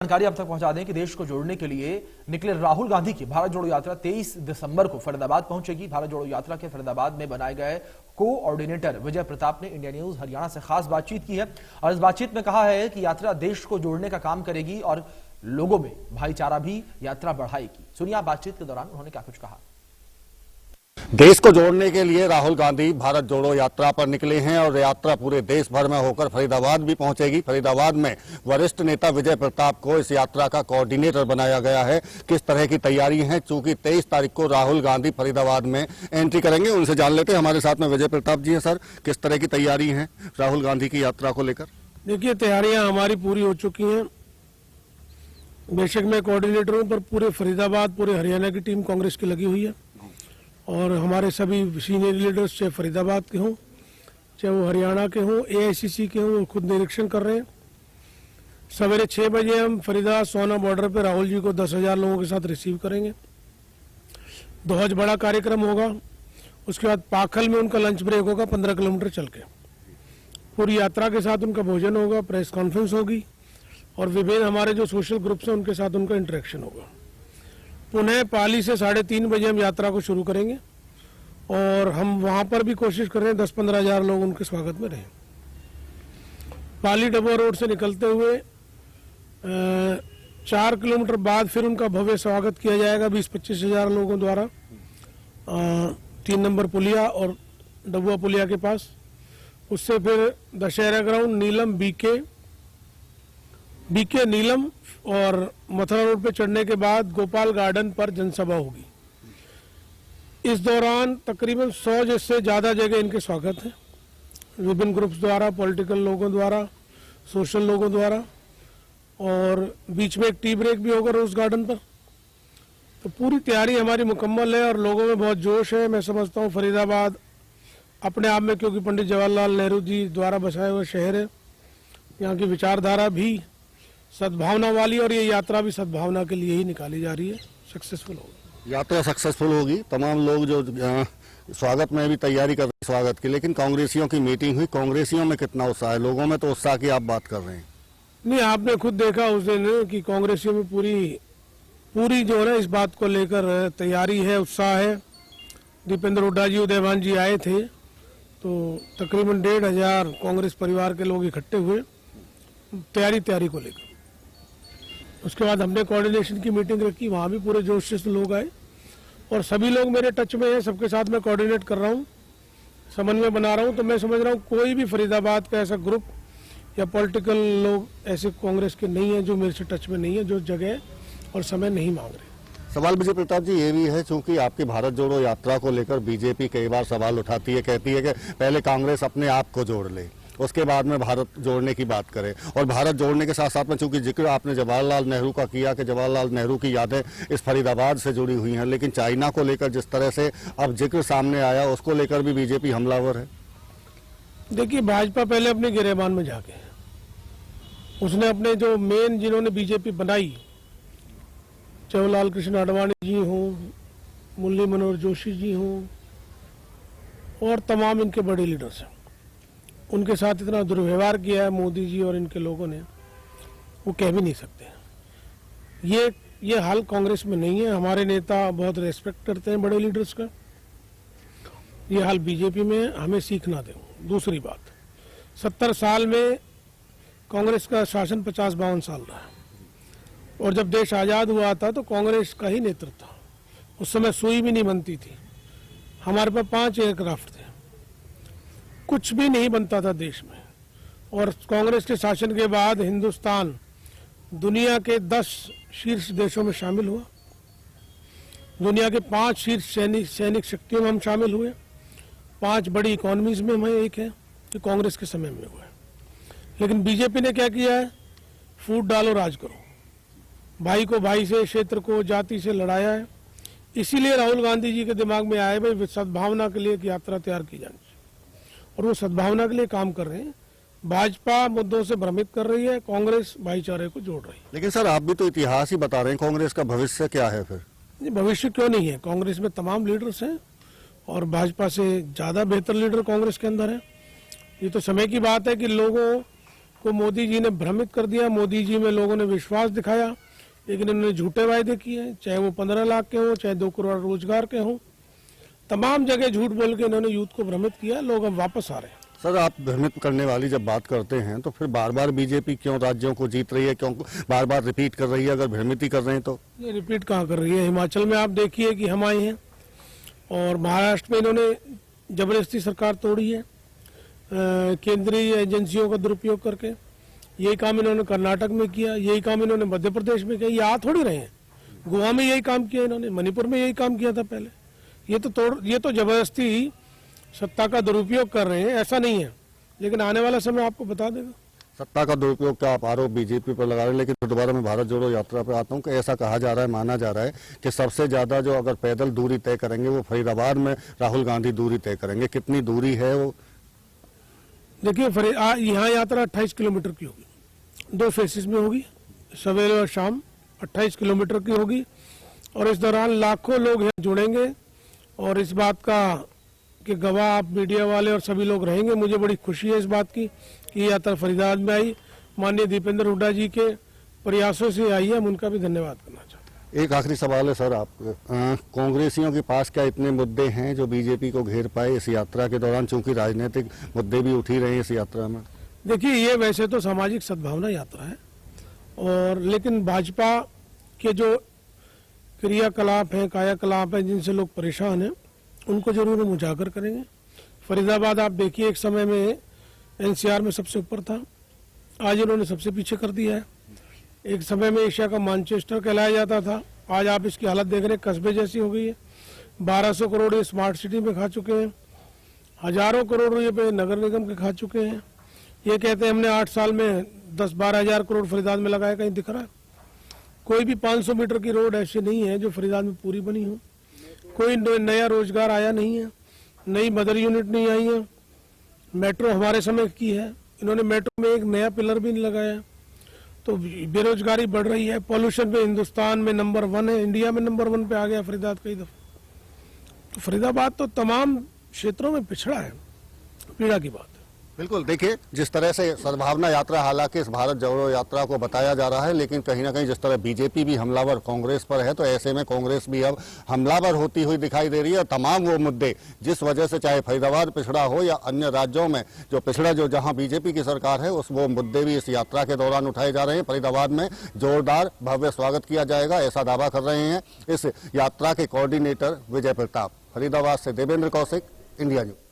जानकारी अब तक पहुंचा दें कि देश को जोड़ने के लिए निकले राहुल गांधी की भारत जोड़ो यात्रा 23 दिसंबर को फरीदाबाद पहुंचेगी। भारत जोड़ो यात्रा के फरीदाबाद में बनाए गए कोऑर्डिनेटर विजय प्रताप ने इंडिया न्यूज हरियाणा से खास बातचीत की है और इस बातचीत में कहा है कि यात्रा देश को जोड़ने का काम करेगी और लोगों में भाईचारा भी यात्रा बढ़ाएगी। सुनिए आप बातचीत के दौरान उन्होंने क्या कुछ कहा। देश को जोड़ने के लिए राहुल गांधी भारत जोड़ो यात्रा पर निकले हैं और यात्रा पूरे देश भर में होकर फरीदाबाद भी पहुंचेगी। फरीदाबाद में वरिष्ठ नेता विजय प्रताप को इस यात्रा का कोऑर्डिनेटर बनाया गया है। किस तरह की तैयारी है, चूंकि 23 तारीख को राहुल गांधी फरीदाबाद में एंट्री करेंगे, उनसे जान लेते हैं। हमारे साथ में विजय प्रताप जी है। सर, किस तरह की तैयारी है राहुल गांधी की यात्रा को लेकर? देखिए, तैयारियां हमारी पूरी हो चुकी हैं। बेशक मैं कोऑर्डिनेटर हूं, पर पूरे फरीदाबाद, पूरे हरियाणा की टीम कांग्रेस की लगी हुई है और हमारे सभी सीनियर लीडर्स, चाहे फरीदाबाद के हों, चाहे वो हरियाणा के हों, एआईसीसी के हों, खुद निरीक्षण कर रहे हैं। सवेरे 6 बजे हम फरीदाबाद सोना बॉर्डर पे राहुल जी को 10,000 लोगों के साथ रिसीव करेंगे। बहुत बड़ा कार्यक्रम होगा। उसके बाद पाखल में उनका लंच ब्रेक होगा 15 किलोमीटर चल के। पूरी यात्रा के साथ उनका भोजन होगा, प्रेस कॉन्फ्रेंस होगी और विभिन्न हमारे जो सोशल ग्रुप्स हैं उनके साथ उनका इंटरेक्शन होगा। पुनः पाली से 3:30 बजे हम यात्रा को शुरू करेंगे और हम वहां पर भी कोशिश कर रहे हैं 10-15 हजार लोग उनके स्वागत में रहें। पाली डबो रोड से निकलते हुए 4 किलोमीटर बाद फिर उनका भव्य स्वागत किया जाएगा 20-25 हजार लोगों द्वारा 3 नंबर पुलिया और डबुआ पुलिया के पास। उससे फिर दशहरा ग्राउंड, नीलम, बीके नीलम और मथुरा रोड पे चढ़ने के बाद गोपाल गार्डन पर जनसभा होगी। इस दौरान तकरीबन 100 से ज्यादा जगह इनके स्वागत है, विभिन्न ग्रुप्स द्वारा, पॉलिटिकल लोगों द्वारा, सोशल लोगों द्वारा, और बीच में एक टी ब्रेक भी होगा रोज गार्डन पर। तो पूरी तैयारी हमारी मुकम्मल है और लोगों में बहुत जोश है। मैं समझता हूँ फरीदाबाद अपने आप में, क्योंकि पंडित जवाहरलाल नेहरू जी द्वारा बसाया हुआ शहर है, यहाँ की विचारधारा भी सद्भावना वाली और ये यात्रा भी सद्भावना के लिए ही निकाली जा रही है। सक्सेसफुल होगी यात्रा, सक्सेसफुल होगी। तमाम लोग जो स्वागत में भी तैयारी कर रहे हैं स्वागत की, लेकिन कांग्रेसियों की मीटिंग हुई, कांग्रेसियों में कितना उत्साह है? लोगों में तो उत्साह की आप बात कर रहे हैं। नहीं, आपने खुद देखा उस दिन कि कांग्रेसियों में पूरी जो है इस बात को लेकर तैयारी है, उत्साह है। दीपेंद्र हुड्डा जी, उदयभान जी आए थे तो तकरीबन 1,500 कांग्रेस परिवार के लोग इकट्ठे हुए तैयारी को लेकर। उसके बाद हमने कोऑर्डिनेशन की मीटिंग रखी, वहां भी पूरे जोश से लोग आए और सभी लोग मेरे टच में हैं। सबके साथ मैं कोऑर्डिनेट कर रहा हूं, समन्वय बना रहा हूं। तो मैं समझ रहा हूं कोई भी फरीदाबाद का ऐसा ग्रुप या पॉलिटिकल लोग ऐसे कांग्रेस के नहीं है जो मेरे से टच में नहीं है, जो जगह और समय नहीं मांग रहे। सवाल विजय प्रताप जी ये भी है, चूंकि आपकी भारत जोड़ो यात्रा को लेकर बीजेपी कई बार सवाल उठाती है, कहती है कि पहले कांग्रेस अपने आप को जोड़ ले, उसके बाद में भारत जोड़ने की बात करें। और भारत जोड़ने के साथ साथ में चूंकि जिक्र आपने जवाहरलाल नेहरू का किया कि जवाहरलाल नेहरू की यादें इस फरीदाबाद से जुड़ी हुई हैं, लेकिन चाइना को लेकर जिस तरह से अब जिक्र सामने आया, उसको लेकर भी बीजेपी हमलावर है। देखिए, भाजपा पहले अपने गिरेबान में जाके उसने अपने जो मेन जिन्होंने बीजेपी बनाई, चाहे लाल कृष्ण आडवाणी जी हों, मुरली मनोहर जोशी जी हों और तमाम इनके बड़े लीडर्स हैं, उनके साथ इतना दुर्व्यवहार किया है मोदी जी और इनके लोगों ने, वो कह भी नहीं सकते। ये हाल कांग्रेस में नहीं है। हमारे नेता बहुत रेस्पेक्ट करते हैं बड़े लीडर्स का। ये हाल बीजेपी में है, हमें सीखना दे। दूसरी बात, 70 साल में कांग्रेस का शासन 50-52 साल रहा और जब देश आजाद हुआ था तो कांग्रेस का ही नेतृत्व था। उस समय सुई भी नहीं बनती थी, हमारे पास 5 एयरक्राफ्ट थे, कुछ भी नहीं बनता था देश में। और कांग्रेस के शासन के बाद हिंदुस्तान दुनिया के 10 शीर्ष देशों में शामिल हुआ, दुनिया के 5 शीर्ष सैनिक शक्तियों में हम शामिल हुए, 5 बड़ी इकोनॉमीज में हमें एक है, जो कांग्रेस के समय में हुआ है। लेकिन बीजेपी ने क्या किया है? फूट डालो राज करो, भाई को भाई से, क्षेत्र को जाति से लड़ाया है। इसीलिए राहुल गांधी जी के दिमाग में आया भाई सद्भावना के लिए एक यात्रा तैयार की जानी चाहिए और वो सद्भावना के लिए काम कर रहे हैं। भाजपा मुद्दों से भ्रमित कर रही है, कांग्रेस भाईचारे को जोड़ रही है। लेकिन सर, आप भी तो इतिहास ही बता रहे हैं, कांग्रेस का भविष्य क्या है फिर? भविष्य क्यों नहीं है? कांग्रेस में तमाम लीडर्स हैं और भाजपा से ज्यादा बेहतर लीडर कांग्रेस के अंदर है। ये तो समय की बात है कि लोगों को मोदी जी ने भ्रमित कर दिया। मोदी जी में लोगों ने विश्वास दिखाया, लेकिन इन्होंने झूठे वायदे किए, चाहे वो 15 लाख के हो, चाहे 2 करोड़ रोजगार के हों। तमाम जगह झूठ बोल के इन्होंने यूथ को भ्रमित किया। लोग अब वापस आ रहे हैं। सर, आप भ्रमित करने वाली जब बात करते हैं तो फिर बार बार बीजेपी क्यों राज्यों को जीत रही है, क्यों बार बार रिपीट कर रही है? अगर भ्रमित ही कर रहे हैं तो ये रिपीट कहाँ कर रही है? हिमाचल में आप देखिए कि हम आए हैं, और महाराष्ट्र में इन्होंने जबरदस्ती सरकार तोड़ी है केंद्रीय एजेंसियों का दुरुपयोग करके। यही काम इन्होंने कर्नाटक में किया, यही काम इन्होंने मध्य प्रदेश में किया। ये आ थोड़ी रहे हैं, गोवा में यही काम किया इन्होंने, मणिपुर में यही काम किया था पहले। ये तो जबरदस्ती सत्ता का दुरुपयोग कर रहे हैं, ऐसा नहीं है, लेकिन आने वाला समय आपको बता देगा। सत्ता का दुरुपयोग का आप आरोप बीजेपी पर लगा रहे हैं, लेकिन दोबारा मैं भारत जोड़ो यात्रा पर आता हूं कि ऐसा कहा जा रहा है, माना जा रहा है कि सबसे ज्यादा जो अगर पैदल दूरी तय करेंगे वो फरीदाबाद में राहुल गांधी दूरी तय करेंगे। कितनी दूरी है वो? देखिए, यहाँ यात्रा 28 किलोमीटर की होगी, 2 फेसेस में होगी, सवेरे और शाम 28 किलोमीटर की होगी। और इस दौरान लाखों लोग यहाँ जुड़ेंगे, और इस बात का कि गवाह आप मीडिया वाले और सभी लोग रहेंगे। मुझे बड़ी खुशी है इस बात की कि ये यात्रा फरीदाबाद में आई। माननीय दीपेंद्र हुड्डा जी के प्रयासों से आई है, हम उनका भी धन्यवाद करना चाहते हैं। एक आखिरी सवाल है सर, आप कांग्रेसियों के पास क्या इतने मुद्दे हैं जो बीजेपी को घेर पाए इस यात्रा के दौरान, चूंकि राजनीतिक मुद्दे भी उठ ही रहे हैं इस यात्रा में? देखिए, ये वैसे तो सामाजिक सद्भावना यात्रा है, और लेकिन भाजपा के जो क्रियाकलाप हैं, कायाकलाप हैं, जिनसे लोग परेशान हैं, उनको जरूर हम उजागर करेंगे। फरीदाबाद आप देखिए, एक समय में एनसीआर में सबसे ऊपर था, आज इन्होंने सबसे पीछे कर दिया है। एक समय में एशिया का मैनचेस्टर कहलाया जाता था, आज आप इसकी हालत देख रहे हैं, कस्बे जैसी हो गई है। 1200 करोड़ ये स्मार्ट सिटी में खा चुके हैं, हजारों करोड़ रुपए नगर निगम के खा चुके हैं। ये कहते हैं हमने 8 साल में 10-12 हजार करोड़ फरीदाबाद में लगाया, कहीं दिख रहा है? कोई भी 500 मीटर की रोड ऐसी नहीं है जो फरीदाबाद में पूरी बनी हो। कोई नया रोजगार आया नहीं है, नई मदर यूनिट नहीं आई है। मेट्रो हमारे समय की है, इन्होंने मेट्रो में एक नया पिलर भी नहीं लगाया। तो बेरोजगारी बढ़ रही है, पॉल्यूशन पे हिंदुस्तान में नंबर 1 है, इंडिया में नंबर 1 पे आ गया फरीदाबाद कई दफा। तो फरीदाबाद तो तमाम क्षेत्रों में पिछड़ा है, पीड़ा की बात है। बिल्कुल, देखिए जिस तरह से सद्भावना यात्रा हालांकि इस भारत जोड़ो यात्रा को बताया जा रहा है, लेकिन कहीं ना कहीं जिस तरह बीजेपी भी हमलावर कांग्रेस पर है, तो ऐसे में कांग्रेस भी अब हमलावर होती हुई दिखाई दे रही है। तमाम वो मुद्दे जिस वजह से चाहे फरीदाबाद पिछड़ा हो या अन्य राज्यों में जो पिछड़ा जो जहां बीजेपी की सरकार है, उस वो मुद्दे भी इस यात्रा के दौरान उठाए जा रहे हैं। फरीदाबाद में जोरदार भव्य स्वागत किया जाएगा, ऐसा दावा कर रहे हैं इस यात्रा के कोऑर्डिनेटर विजय प्रताप। फरीदाबाद से देवेंद्र कौशिक, इंडिया न्यूज।